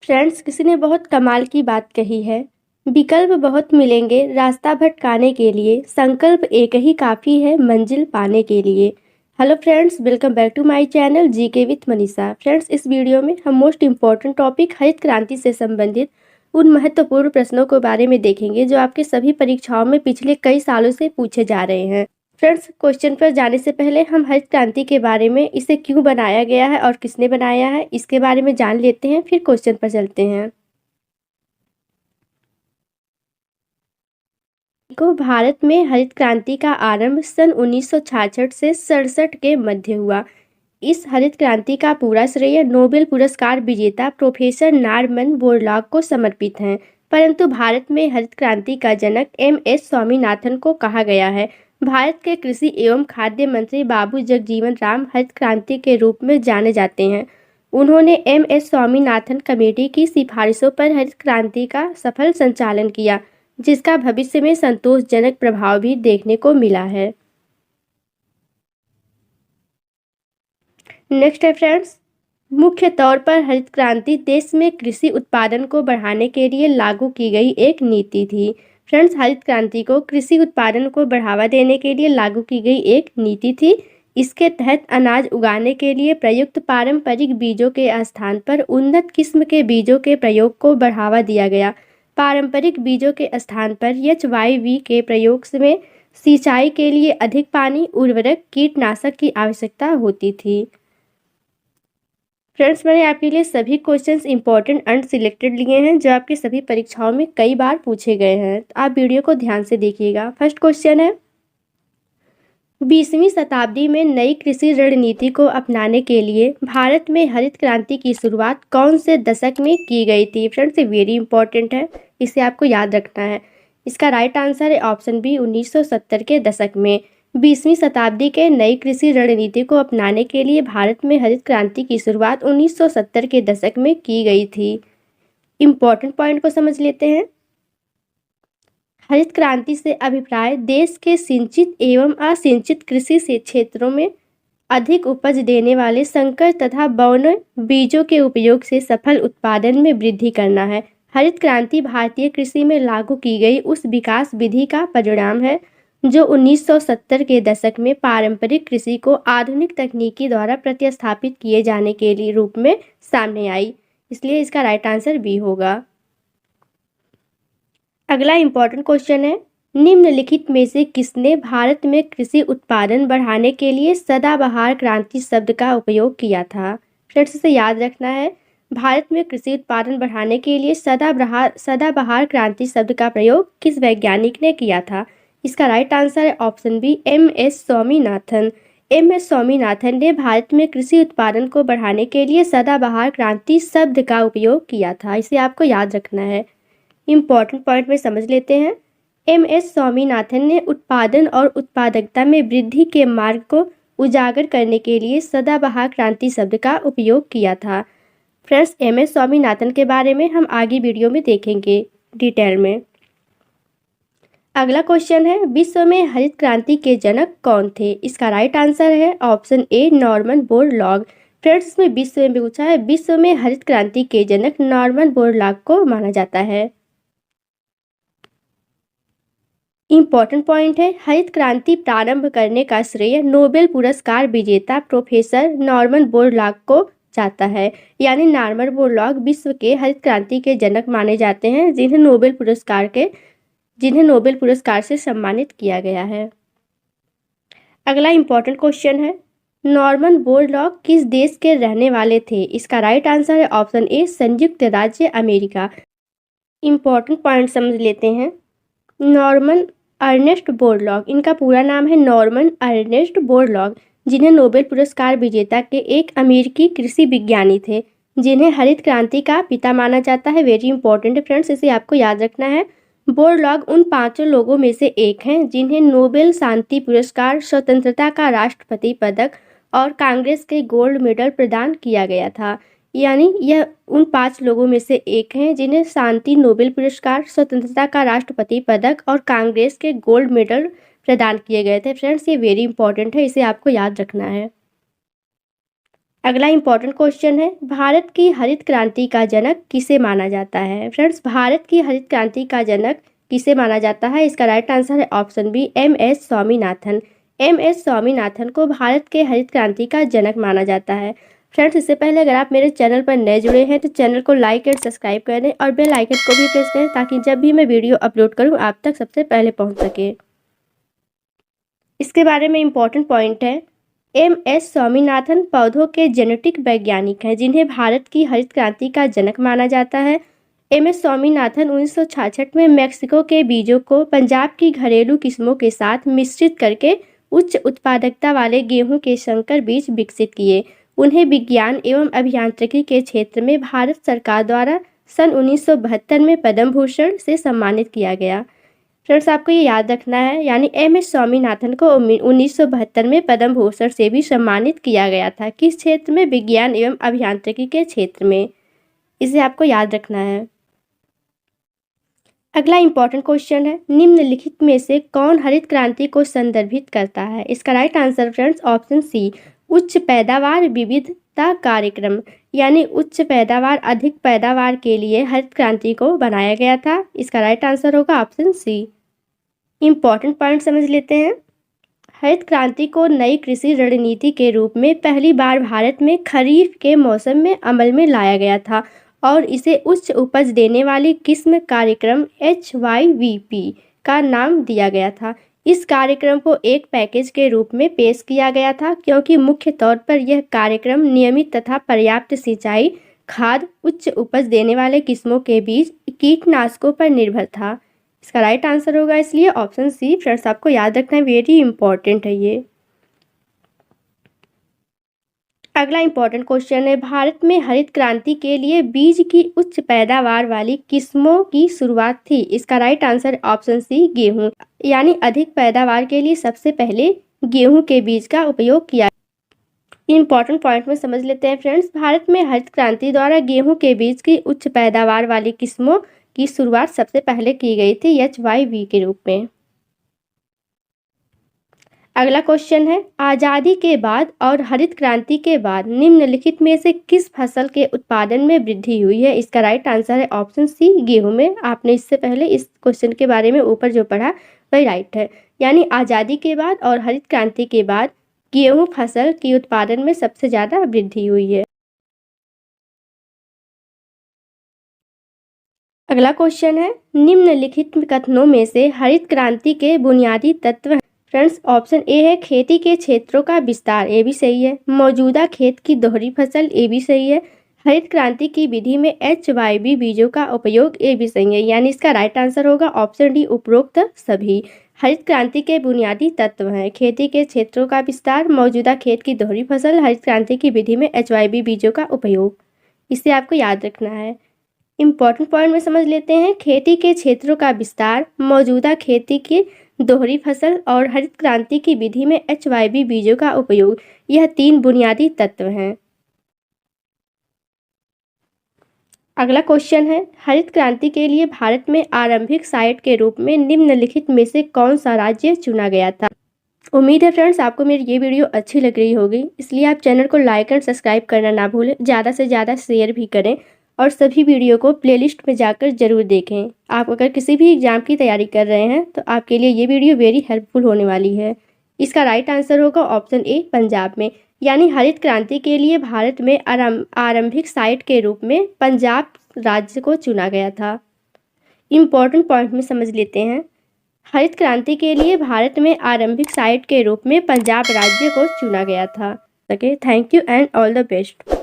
Friends, किसी ने बहुत कमाल की बात कही है। विकल्प बहुत मिलेंगे रास्ता भटकाने के लिए, संकल्प एक ही काफ़ी है मंजिल पाने के लिए। Hello friends, welcome back to my channel GK with Manisha. Friends, इस वीडियो में हम मोस्ट इम्पॉर्टेंट टॉपिक हरित क्रांति से संबंधित उन महत्वपूर्ण प्रश्नों के बारे में देखेंगे जो आपके सभी परीक्षाओं में पिछले कई सालों से पूछे जा रहे हैं। फ्रेंड्स, क्वेश्चन पर जाने से पहले हम हरित क्रांति के बारे में, इसे क्यों बनाया गया है और किसने बनाया है, इसके बारे में जान लेते हैं, फिर क्वेश्चन पर चलते हैं। को भारत में हरित क्रांति का आरंभ सन 1966 से 67 के मध्य हुआ। इस हरित क्रांति का पूरा श्रेय नोबेल पुरस्कार विजेता प्रोफेसर नॉर्मन बोरलॉग को समर्पित है, परंतु भारत में हरित क्रांति का जनक एम.एस. स्वामीनाथन को कहा गया है। भारत के कृषि एवं खाद्य मंत्री बाबू जगजीवन राम हरित क्रांति के रूप में जाने जाते हैं। उन्होंने एम.एस. स्वामीनाथन कमेटी की सिफारिशों पर हरित क्रांति का सफल संचालन किया, जिसका भविष्य में संतोषजनक प्रभाव भी देखने को मिला है। नेक्स्ट है फ्रेंड्स, मुख्य तौर पर हरित क्रांति देश में कृषि उत्पादन को बढ़ाने के लिए लागू की गई एक नीति थी। फ्रेंड्स, हरित क्रांति को कृषि उत्पादन को बढ़ावा देने के लिए लागू की गई एक नीति थी। इसके तहत अनाज उगाने के लिए प्रयुक्त पारंपरिक बीजों के स्थान पर उन्नत किस्म के बीजों के प्रयोग को बढ़ावा दिया गया। पारंपरिक बीजों के स्थान पर HYV के प्रयोग में सिंचाई के लिए अधिक पानी, उर्वरक, कीटनाशक की आवश्यकता होती थी। फ्रेंड्स, मैंने आपके लिए सभी क्वेश्चंस इंपॉर्टेंट अनसिलेक्टेड लिए हैं जो आपकी सभी परीक्षाओं में कई बार पूछे गए हैं, तो आप वीडियो को ध्यान से देखिएगा। फर्स्ट क्वेश्चन है, 20वीं शताब्दी में नई कृषि रणनीति को अपनाने के लिए भारत में हरित क्रांति की शुरुआत कौन से दशक में की गई थी? फ्रेंड्स, ये वेरी इंपॉर्टेंट है, इसे आपको याद रखना है। इसका राइट आंसर है ऑप्शन बी, 1970 के दशक में। 20वीं शताब्दी के नई कृषि रणनीति को अपनाने के लिए भारत में हरित क्रांति की शुरुआत 1970 के दशक में की गई थी। इम्पॉर्टेंट पॉइंट को समझ लेते हैं। हरित क्रांति से अभिप्राय देश के सिंचित एवं असिंचित कृषि से क्षेत्रों में अधिक उपज देने वाले संकर तथा बौने बीजों के उपयोग से सफल उत्पादन में वृद्धि करना है। हरित क्रांति भारतीय कृषि में लागू की गई उस विकास विधि का परिणाम है जो 1970 के दशक में पारंपरिक कृषि को आधुनिक तकनीकी द्वारा प्रतिस्थापित किए जाने के लिए रूप में सामने आई। इसलिए इसका राइट आंसर बी होगा। अगला इम्पॉर्टेंट क्वेश्चन है, निम्नलिखित में से किसने भारत में कृषि उत्पादन बढ़ाने के लिए सदाबहार क्रांति शब्द का उपयोग किया था? फ्रेंड्स, इसे याद रखना है। भारत में कृषि उत्पादन बढ़ाने के लिए सदाबहार क्रांति शब्द का प्रयोग किस वैज्ञानिक ने किया था? इसका राइट आंसर है option B, M S. Swaminathan. M S. Swaminathan ने भारत में कृषि उत्पादन को बढ़ाने के लिए सदाबहार क्रांति शब्द का उपयोग किया था। इसे आपको याद रखना है। इम्पॉर्टेंट पॉइंट में समझ लेते हैं। एम.एस. स्वामीनाथन ने उत्पादन और उत्पादकता में वृद्धि के मार्ग को उजागर करने के लिए सदाबहार क्रांति शब्द का उपयोग किया था। Friends, MS. स्वामीनाथन के बारे में हम आगे वीडियो में देखेंगे डिटेल में। अगला क्वेश्चन है, विश्व में हरित क्रांति के जनक कौन थे? इसका राइट आंसर है option A, Norman Borlaug. Friends, इसमें विश्व में पूछा है, विश्व में हरित क्रांति के जनक नॉर्मन बोरलॉग को माना जाता है। इम्पॉर्टेंट पॉइंट है, हरित क्रांति प्रारंभ करने का श्रेय नोबेल पुरस्कार विजेता प्रोफेसर नॉर्मन बोरलॉग को जाता है। यानी नॉर्मन बोरलॉग विश्व के हरित क्रांति के जनक माने जाते हैं, जिन्हें नोबेल पुरस्कार से सम्मानित किया गया है। अगला इम्पॉर्टेंट क्वेश्चन है, नॉर्मन बोरलॉग किस देश के रहने वाले थे? इसका राइट आंसर है ऑप्शन ए, संयुक्त राज्य अमेरिका। इम्पॉर्टेंट पॉइंट समझ लेते हैं। नॉर्मन अर्नेस्ट बोरलॉग, इनका पूरा नाम है नॉर्मन अर्नेस्ट बोरलॉग, जिन्हें नोबेल पुरस्कार विजेता के एक अमेरिकी कृषि विज्ञानी थे, जिन्हें हरित क्रांति का पिता माना जाता है। वेरी इंपॉर्टेंट है फ्रेंड्स, इसे आपको याद रखना है। बोरलॉग उन 5 लोगों में से एक हैं जिन्हें नोबेल शांति पुरस्कार, स्वतंत्रता का राष्ट्रपति पदक और कांग्रेस के गोल्ड मेडल प्रदान किया गया था। यानी यह उन 5 लोगों में से एक हैं जिन्हें शांति नोबेल पुरस्कार, स्वतंत्रता का राष्ट्रपति पदक और कांग्रेस के गोल्ड मेडल प्रदान किए गए थे। फ्रेंड्स, ये वेरी इंपॉर्टेंट है, इसे आपको याद रखना है। अगला इंपॉर्टेंट क्वेश्चन है, भारत की हरित क्रांति का जनक किसे माना जाता है। फ्रेंड्स, भारत की हरित क्रांति का जनक किसे माना जाता है? इसका राइट आंसर है option B, M S. Swaminathan. M S. Swaminathan को भारत के हरित क्रांति का जनक माना जाता है। फ्रेंड्स, इससे पहले अगर आप मेरे चैनल पर नए जुड़े हैं तो चैनल को लाइक एंड सब्सक्राइब करें और बेल आइकन को भी प्रेस करें ताकि जब भी मैं वीडियो अपलोड करूं आप तक सबसे पहले पहुंच सके। इसके बारे में इम्पोर्टेंट पॉइंट है, एम.एस. स्वामीनाथन पौधों के जेनेटिक वैज्ञानिक हैं जिन्हें भारत की हरित क्रांति का जनक माना जाता है। एम.एस. स्वामीनाथन 1966 में मैक्सिको के बीजों को पंजाब की घरेलू किस्मों के साथ मिश्रित करके उच्च उत्पादकता वाले गेहूं के संकर बीज विकसित किए। उन्हें विज्ञान एवं अभियांत्रिकी के क्षेत्र में भारत सरकार द्वारा सन 1972 में पद्म भूषण से सम्मानित किया गया। फ्रेंड्स, आपको ये याद रखना है, यानी एम.एस. स्वामीनाथन को 1972 में पद्म भूषण से भी सम्मानित किया गया था। किस क्षेत्र में? विज्ञान एवं अभियांत्रिकी के क्षेत्र में। इसे आपको याद रखना है। अगला इंपॉर्टेंट क्वेश्चन है, निम्नलिखित में से कौन हरित क्रांति को संदर्भित करता है? इसका right answer friends option C, उच्च पैदावार विविधता कार्यक्रम, यानी उच्च पैदावार अधिक पैदावार के लिए हरित क्रांति को बनाया गया था। इसका राइट आंसर होगा ऑप्शन सी। इम्पॉर्टेंट पॉइंट समझ लेते हैं। हरित क्रांति को नई कृषि रणनीति के रूप में पहली बार भारत में खरीफ के मौसम में अमल में लाया गया था और इसे उच्च उपज देने वाली किस्म कार्यक्रम HYVP का नाम दिया गया था। इस कार्यक्रम को एक पैकेज के रूप में पेश किया गया था क्योंकि मुख्य तौर पर यह कार्यक्रम नियमित तथा पर्याप्त सिंचाई, खाद, उच्च उपज देने वाले किस्मों के बीच कीटनाशकों पर निर्भर था। इसका राइट आंसर होगा इसलिए ऑप्शन सी। फ्रेंड्स, आपको याद रखना है, वेरी इंपॉर्टेंट है ये। अगला इंपॉर्टेंट क्वेश्चन है, भारत में हरित क्रांति के लिए बीज की उच्च पैदावार वाली किस्मों की शुरुआत थी। इसका राइट आंसर ऑप्शन सी, गेहूं, यानी अधिक पैदावार के लिए सबसे पहले गेहूं के बीज का उपयोग किया। इंपॉर्टेंट पॉइंट में समझ लेते हैं फ्रेंड्स, भारत में हरित क्रांति द्वारा गेहूं के बीज की उच्च पैदावार वाली किस्मों की शुरुआत सबसे पहले की गई थी HYV के रूप में। अगला क्वेश्चन है, आज़ादी के बाद और हरित क्रांति के बाद निम्नलिखित में से किस फसल के उत्पादन में वृद्धि हुई है? इसका राइट आंसर है ऑप्शन सी, गेहूं में। आपने इससे पहले इस क्वेश्चन के बारे में ऊपर जो पढ़ा वही राइट है, यानी आज़ादी के बाद और हरित क्रांति के बाद गेहूं फसल की उत्पादन में सबसे ज़्यादा वृद्धि हुई है। अगला क्वेश्चन है, निम्नलिखित कथनों में से हरित क्रांति के बुनियादी तत्व हैं। फ्रेंड्स, ऑप्शन ए है खेती के क्षेत्रों का विस्तार, ए भी सही है। मौजूदा खेत की दोहरी फसल, ए भी सही है। हरित क्रांति की विधि में HYV बीजों का उपयोग, ए भी सही है, यानी इसका राइट आंसर होगा ऑप्शन डी, उपरोक्त सभी। हरित क्रांति के बुनियादी तत्व हैं खेती के क्षेत्रों का विस्तार, मौजूदा खेत की दोहरी फसल, हरित क्रांति की विधि में HYV बीजों का उपयोग। इसे आपको याद रखना है। इम्पॉर्टेंट पॉइंट में समझ लेते हैं, खेती के क्षेत्रों का विस्तार, मौजूदा खेती की दोहरी फसल और हरित क्रांति की विधि में HYV बीजों का उपयोग, यह 3 बुनियादी तत्व हैं। अगला क्वेश्चन है, हरित क्रांति के लिए भारत में आरंभिक साइट के रूप में निम्नलिखित में से कौन सा राज्य चुना गया था? उम्मीद है फ्रेंड्स आपको मेरी ये वीडियो अच्छी लग रही होगी, इसलिए आप चैनल को लाइक एंड सब्सक्राइब करना ना भूलें, ज़्यादा से ज़्यादा शेयर भी करें और सभी वीडियो को प्लेलिस्ट में जाकर जरूर देखें। आप अगर किसी भी एग्जाम की तैयारी कर रहे हैं तो आपके लिए ये वीडियो वेरी हेल्पफुल होने वाली है। इसका राइट आंसर होगा ऑप्शन ए, पंजाब में, यानी हरित क्रांति के लिए भारत में आरंभिक साइट के रूप में पंजाब राज्य को चुना गया था। इम्पॉर्टेंट पॉइंट में समझ लेते हैं, हरित क्रांति के लिए भारत में आरंभिक साइट के रूप में पंजाब राज्य को चुना गया था। Okay, thank you and all the best.